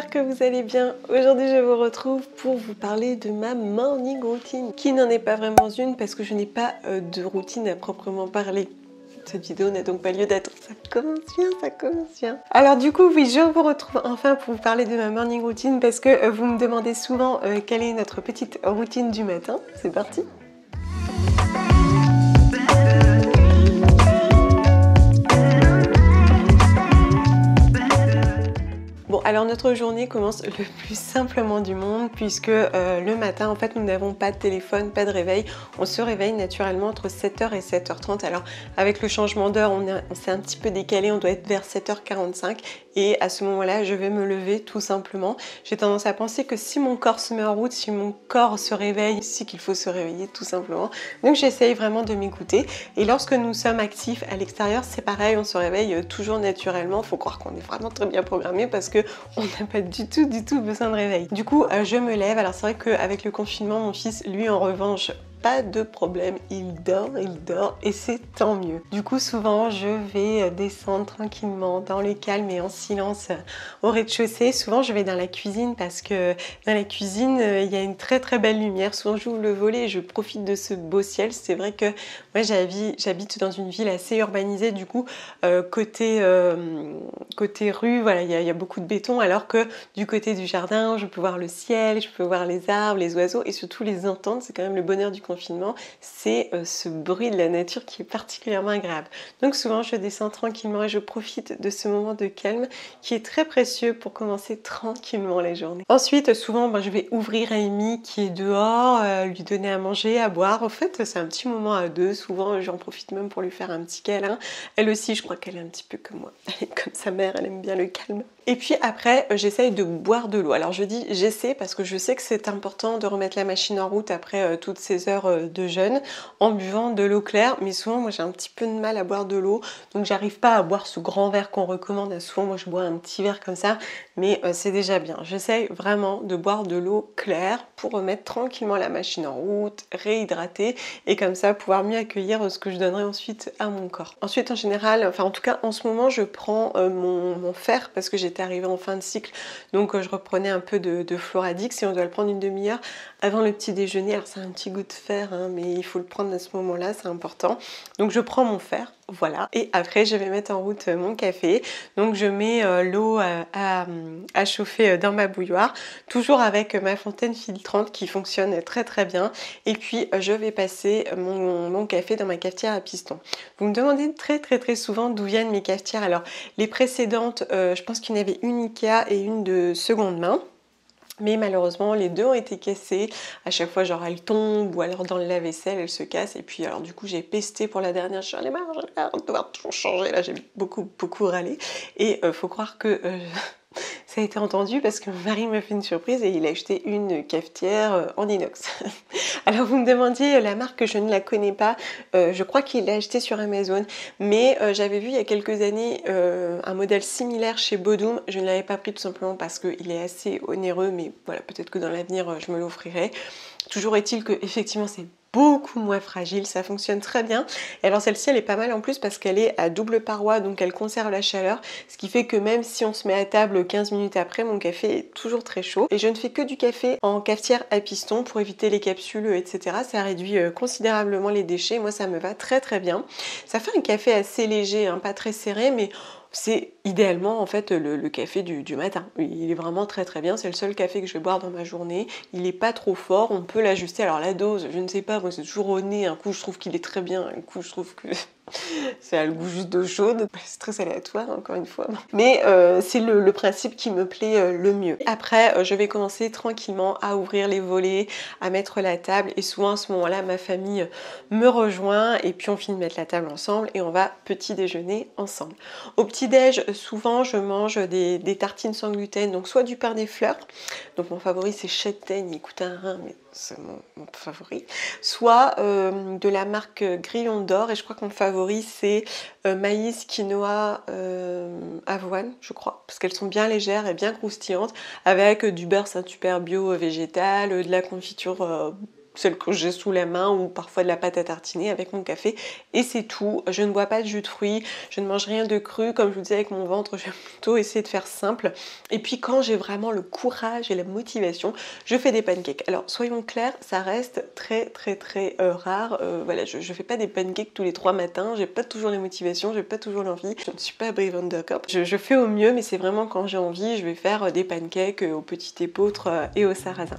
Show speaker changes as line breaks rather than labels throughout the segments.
j'espère que vous allez bien. Aujourd'hui je vous retrouve pour vous parler de ma morning routine, qui n'en est pas vraiment une parce que je n'ai pas de routine à proprement parler. Cette vidéo n'a donc pas lieu d'être. Ça commence bien, ça commence bien. Alors du coup, oui, je vous retrouve enfin pour vous parler de ma morning routine parce que vous me demandez souvent quelle est notre petite routine du matin. C'est parti. Bon, alors notre journée commence le plus simplement du monde puisque le matin, en fait, nous n'avons pas de téléphone, pas de réveil. On se réveille naturellement entre 7h et 7h30. Alors, avec le changement d'heure, on s'est un petit peu décalé, on doit être vers 7h45 et à ce moment-là, je vais me lever tout simplement. J'ai tendance à penser que si mon corps se met en route, si mon corps se réveille, c'est qu'il faut se réveiller tout simplement. Donc, j'essaye vraiment de m'écouter. Et lorsque nous sommes actifs à l'extérieur, c'est pareil, on se réveille toujours naturellement. Faut croire qu'on est vraiment très bien programmé parce que on n'a pas du tout besoin de réveil. Du coup, je me lève. Alors c'est vrai qu'avec le confinement, mon fils, lui en revanche, pas de problème, il dort et c'est tant mieux. Du coup, souvent, je vais descendre tranquillement dans le calme et en silence au rez-de-chaussée. Souvent, je vais dans la cuisine parce que dans la cuisine, il y a une très belle lumière. Souvent, j'ouvre le volet et je profite de ce beau ciel. C'est vrai que moi, j'habite dans une ville assez urbanisée. Du coup, côté rue, voilà, il y a beaucoup de béton, alors que du côté du jardin, je peux voir le ciel, je peux voir les arbres, les oiseaux et surtout les entendre. C'est quand même le bonheur du confinement, c'est ce bruit de la nature qui est particulièrement agréable. Donc souvent je descends tranquillement et je profite de ce moment de calme qui est très précieux pour commencer tranquillement la journée. Ensuite souvent je vais ouvrir Amy qui est dehors, lui donner à manger, à boire. En fait c'est un petit moment à deux, souvent j'en profite même pour lui faire un petit câlin. Elle aussi je crois qu'elle est un petit peu comme moi, elle est comme sa mère, elle aime bien le calme. Et puis après, j'essaye de boire de l'eau. Alors je dis j'essaie parce que je sais que c'est important de remettre la machine en route après toutes ces heures de jeûne en buvant de l'eau claire. Mais souvent, moi j'ai un petit peu de mal à boire de l'eau. Donc j'arrive pas à boire ce grand verre qu'on recommande. Souvent, moi je bois un petit verre comme ça. Mais c'est déjà bien. J'essaye vraiment de boire de l'eau claire pour remettre tranquillement la machine en route, réhydrater et comme ça pouvoir mieux accueillir ce que je donnerai ensuite à mon corps. Ensuite, en général, enfin en tout cas en ce moment, je prends mon fer parce que j'étais arrivée en fin de cycle, donc je reprenais un peu de Floradix et on doit le prendre une demi-heure avant le petit déjeuner. Alors c'est un petit goût de fer, hein, mais il faut le prendre à ce moment-là, c'est important. Donc je prends mon fer, voilà, et après je vais mettre en route mon café. Donc je mets l'eau à chauffer dans ma bouilloire, toujours avec ma fontaine filtrante qui fonctionne très bien. Et puis je vais passer mon café dans ma cafetière à piston. Vous me demandez très souvent d'où viennent mes cafetières. Alors les précédentes, je pense qu'il y en avait une Ikea et une de seconde main. Mais malheureusement, les deux ont été cassées. À chaque fois, genre, elles tombent ou alors dans le lave-vaisselle, elles se cassent. Et puis, alors, du coup, j'ai pesté pour la dernière. J'en ai marre de devoir tout changer. Là, j'ai beaucoup râlé. Et faut croire que ça a été entendu parce que mon mari m'a fait une surprise et il a acheté une cafetière en inox. Alors vous me demandiez la marque, que je ne la connais pas, je crois qu'il l'a acheté sur Amazon, mais j'avais vu il y a quelques années un modèle similaire chez Bodum. Je ne l'avais pas pris tout simplement parce qu'il est assez onéreux, mais voilà, peut-être que dans l'avenir je me l'offrirai. Toujours est-il que effectivement c'est beaucoup moins fragile, ça fonctionne très bien. Et alors celle-ci elle est pas mal en plus parce qu'elle est à double paroi, donc elle conserve la chaleur, ce qui fait que même si on se met à table 15 minutes après, mon café est toujours très chaud. Et je ne fais que du café en cafetière à piston pour éviter les capsules, etc. Ça réduit considérablement les déchets, moi ça me va très bien. Ça fait un café assez léger, hein, pas très serré, mais c'est idéalement en fait le café du matin. Il est vraiment très bien, c'est le seul café que je vais boire dans ma journée. Il n'est pas trop fort, on peut l'ajuster. Alors la dose, je ne sais pas, moi c'est toujours au nez. Un coup je trouve qu'il est très bien, un coup je trouve que ça le goût juste d'eau chaude. C'est très aléatoire encore une fois. Mais c'est le principe qui me plaît le mieux. Après je vais commencer tranquillement à ouvrir les volets, à mettre la table et souvent à ce moment-là ma famille me rejoint et puis on finit de mettre la table ensemble et on va petit déjeuner ensemble. Au petit déj, souvent je mange des tartines sans gluten, donc soit du pain des fleurs, donc mon favori c'est châtaigne, il coûte un rein, mais c'est mon favori, soit de la marque Grillon d'Or, et je crois que mon favori c'est maïs, quinoa, avoine, je crois, parce qu'elles sont bien légères et bien croustillantes, avec du beurre Saint-Hubert bio végétal, de la confiture celle que j'ai sous la main ou parfois de la pâte à tartiner avec mon café et c'est tout. Je ne bois pas de jus de fruits, je ne mange rien de cru, comme je vous disais avec mon ventre, je vais plutôt essayer de faire simple. Et puis quand j'ai vraiment le courage et la motivation, je fais des pancakes. Alors soyons clairs, ça reste très rare. Voilà, je fais pas des pancakes tous les 3 matins, j'ai pas toujours les motivations, j'ai pas toujours l'envie. Je ne suis pas Brie Van Der Kamp. Je fais au mieux, mais c'est vraiment quand j'ai envie, je vais faire des pancakes au petit épeautre et au sarrasin.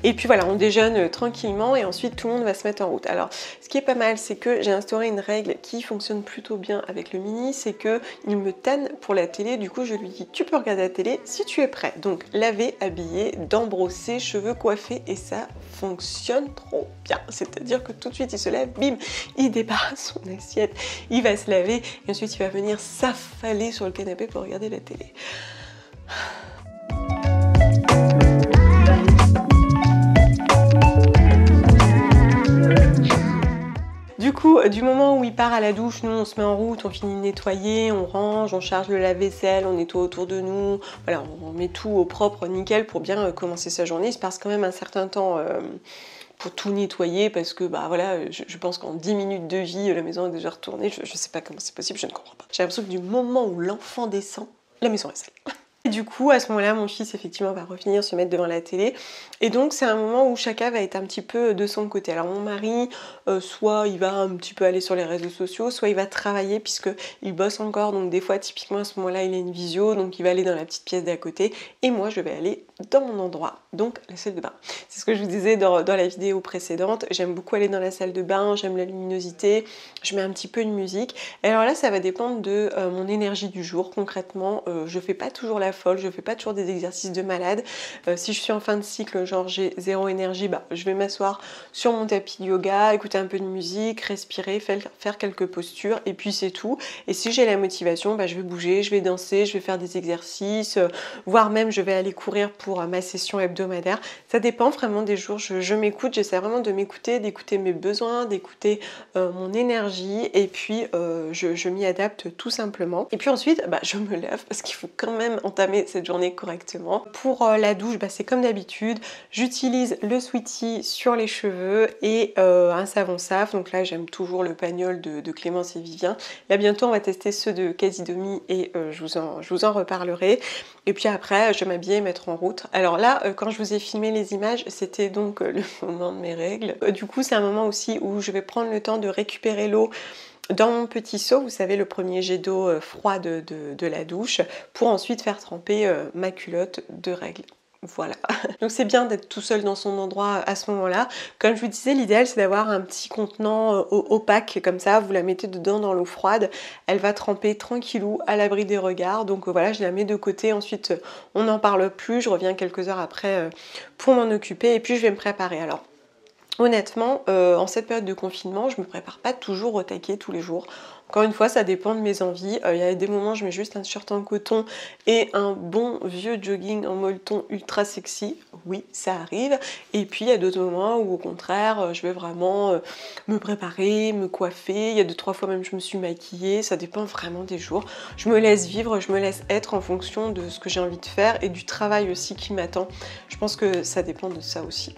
Et puis voilà, on déjeune tranquillement et ensuite tout le monde va se mettre en route. Alors, ce qui est pas mal, c'est que j'ai instauré une règle qui fonctionne plutôt bien avec le mini, c'est que il me tanne pour la télé. Du coup, je lui dis, tu peux regarder la télé si tu es prêt. Donc, laver, habiller, dents brossées, cheveux coiffés, et ça fonctionne trop bien. C'est-à-dire que tout de suite, il se lève, bim, il débarrasse son assiette, il va se laver et ensuite, il va venir s'affaler sur le canapé pour regarder la télé. Du coup, du moment où il part à la douche, nous on se met en route, on finit de nettoyer, on range, on charge le lave-vaisselle, on nettoie autour de nous, voilà, on met tout au propre, nickel, pour bien commencer sa journée. Il se passe quand même un certain temps pour tout nettoyer, parce que bah voilà, je pense qu'en 10 minutes de vie, la maison est déjà retournée, je sais pas comment c'est possible, je ne comprends pas. J'ai l'impression que du moment où l'enfant descend, la maison est sale. Et du coup, à ce moment-là, mon fils, effectivement, va revenir se mettre devant la télé. Et donc, c'est un moment où chacun va être un petit peu de son côté. Alors, mon mari, soit il va un petit peu aller sur les réseaux sociaux, soit il va travailler puisqu'il bosse encore. Donc, des fois, typiquement, à ce moment-là, il a une visio. Donc, il va aller dans la petite pièce d'à côté. Et moi, je vais aller dans mon endroit, donc la salle de bain. C'est ce que je vous disais dans la vidéo précédente. J'aime beaucoup aller dans la salle de bain. J'aime la luminosité. Je mets un petit peu de musique. Et alors là, ça va dépendre de mon énergie du jour. Concrètement, je fais pas toujours la folle, je fais pas toujours des exercices de malade. Si je suis en fin de cycle, genre j'ai zéro énergie, bah, je vais m'asseoir sur mon tapis de yoga, écouter un peu de musique, respirer, faire quelques postures et puis c'est tout. Et si j'ai la motivation, bah, je vais bouger, je vais danser, je vais faire des exercices, voire même je vais aller courir pour ma session hebdomadaire. Ça dépend vraiment des jours, je m'écoute, j'essaie vraiment de m'écouter, d'écouter mes besoins, d'écouter mon énergie et puis je m'y adapte tout simplement. Et puis ensuite, bah, je me lève parce qu'il faut quand même entamer cette journée correctement. Pour la douche, bah, c'est comme d'habitude, j'utilise le Sweetie sur les cheveux et un savon Saf. Donc là, j'aime toujours le Pagnol de Clémence et Vivien. Là, bientôt, on va tester ceux de Casidomi et je vous en reparlerai. Et puis après, je vais m'habiller et mettre en route. Alors là, quand je vous ai filmé les images, c'était donc le moment de mes règles. Du coup, c'est un moment aussi où je vais prendre le temps de récupérer l'eau dans mon petit seau, vous savez, le premier jet d'eau froide de la douche, pour ensuite faire tremper ma culotte de règles. Voilà. Donc c'est bien d'être tout seul dans son endroit à ce moment-là. Comme je vous disais, l'idéal c'est d'avoir un petit contenant opaque comme ça. Vous la mettez dedans dans l'eau froide. Elle va tremper tranquillou à l'abri des regards. Donc voilà, je la mets de côté. Ensuite, on n'en parle plus. Je reviens quelques heures après pour m'en occuper. Et puis je vais me préparer. Alors, honnêtement, en cette période de confinement, je me prépare pas toujours au taquet tous les jours. Encore une fois, ça dépend de mes envies. Il y a des moments, je mets juste un t-shirt en coton et un bon vieux jogging en molleton ultra sexy. Oui, ça arrive. Et puis, il y a d'autres moments où, au contraire, je vais vraiment me préparer, me coiffer. Il y a 2-3 fois même, je me suis maquillée. Ça dépend vraiment des jours. Je me laisse vivre, je me laisse être en fonction de ce que j'ai envie de faire et du travail aussi qui m'attend. Je pense que ça dépend de ça aussi.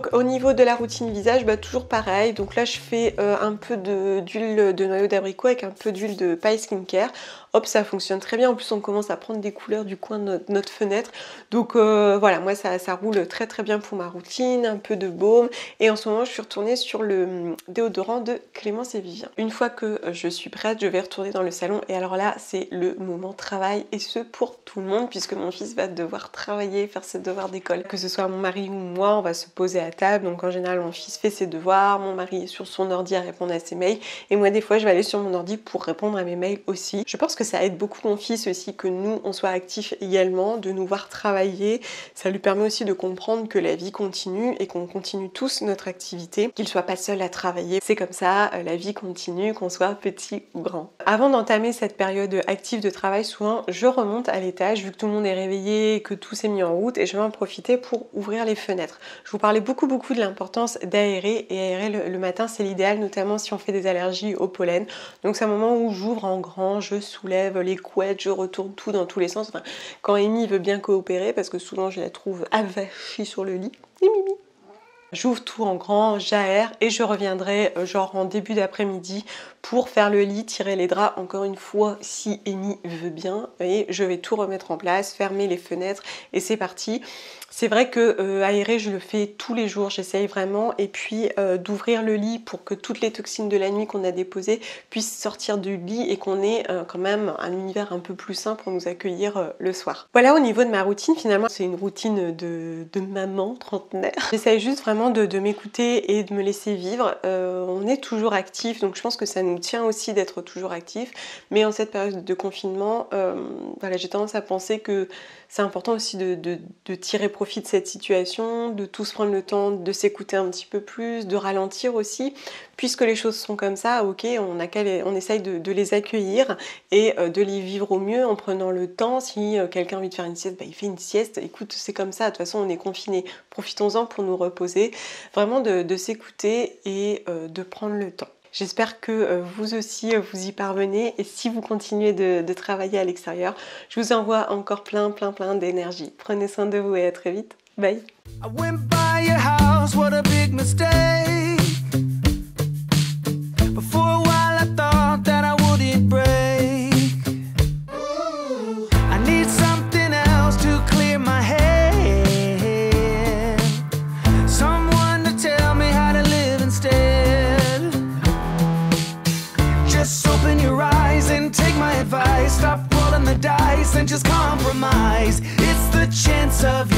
Donc au niveau de la routine visage, toujours pareil. Donc là je fais un peu d'huile de noyau d'abricot avec un peu d'huile de paille skincare. Hop, ça fonctionne très bien. En plus on commence à prendre des couleurs du coin de notre fenêtre. Donc voilà, moi ça roule très très bien pour ma routine. Un peu de baume. Et en ce moment je suis retournée sur le déodorant de Clémence et Vivien. Une fois que je suis prête, je vais retourner dans le salon. Et alors là c'est le moment travail, et ce pour tout le monde, puisque mon fils va devoir travailler, faire ses devoirs d'école. Que ce soit mon mari ou moi, on va se poser à table. Donc en général mon fils fait ses devoirs, mon mari est sur son ordi à répondre à ses mails, et moi des fois je vais aller sur mon ordi pour répondre à mes mails aussi. Je pense que ça aide beaucoup mon fils aussi que nous on soit actifs également, de nous voir travailler. Ça lui permet aussi de comprendre que la vie continue et qu'on continue tous notre activité, qu'il soit pas seul à travailler. C'est comme ça, la vie continue, qu'on soit petit ou grand. Avant d'entamer cette période active de travail, souvent je remonte à l'étage vu que tout le monde est réveillé, que tout s'est mis en route, et je vais en profiter pour ouvrir les fenêtres. Je vous parlais beaucoup de l'importance d'aérer, et aérer le matin c'est l'idéal, notamment si on fait des allergies au pollen. Donc c'est un moment où j'ouvre en grand, je soulève les couettes, je retourne tout dans tous les sens. Enfin, quand Amy veut bien coopérer, parce que souvent je la trouve avachie sur le lit. Mimi. J'ouvre tout en grand, j'aère, et je reviendrai genre en début d'après-midi pour faire le lit, tirer les draps encore une fois si Amy veut bien, et je vais tout remettre en place, fermer les fenêtres, et c'est parti. C'est vrai que aérer je le fais tous les jours, j'essaye vraiment, et puis d'ouvrir le lit pour que toutes les toxines de la nuit qu'on a déposées puissent sortir du lit, et qu'on ait quand même un univers un peu plus sain pour nous accueillir le soir. Voilà au niveau de ma routine. Finalement c'est une routine de maman trentenaire. J'essaye juste vraiment de m'écouter et de me laisser vivre. On est toujours actif, donc je pense que ça nous tient aussi d'être toujours actif, mais en cette période de confinement, voilà, j'ai tendance à penser que c'est important aussi de tirer profit de cette situation, de tous prendre le temps de s'écouter un petit peu plus, de ralentir aussi, puisque les choses sont comme ça, ok, on essaye de les accueillir et de les vivre au mieux en prenant le temps. Si quelqu'un a envie de faire une sieste, il fait une sieste, écoute, c'est comme ça, de toute façon on est confinés, profitons-en pour nous reposer, vraiment de s'écouter et de prendre le temps. J'espère que vous aussi vous y parvenez, et si vous continuez de travailler à l'extérieur, je vous envoie encore plein d'énergie. Prenez soin de vous et à très vite. Bye.
Stop rolling the dice and just compromise. It's the chance of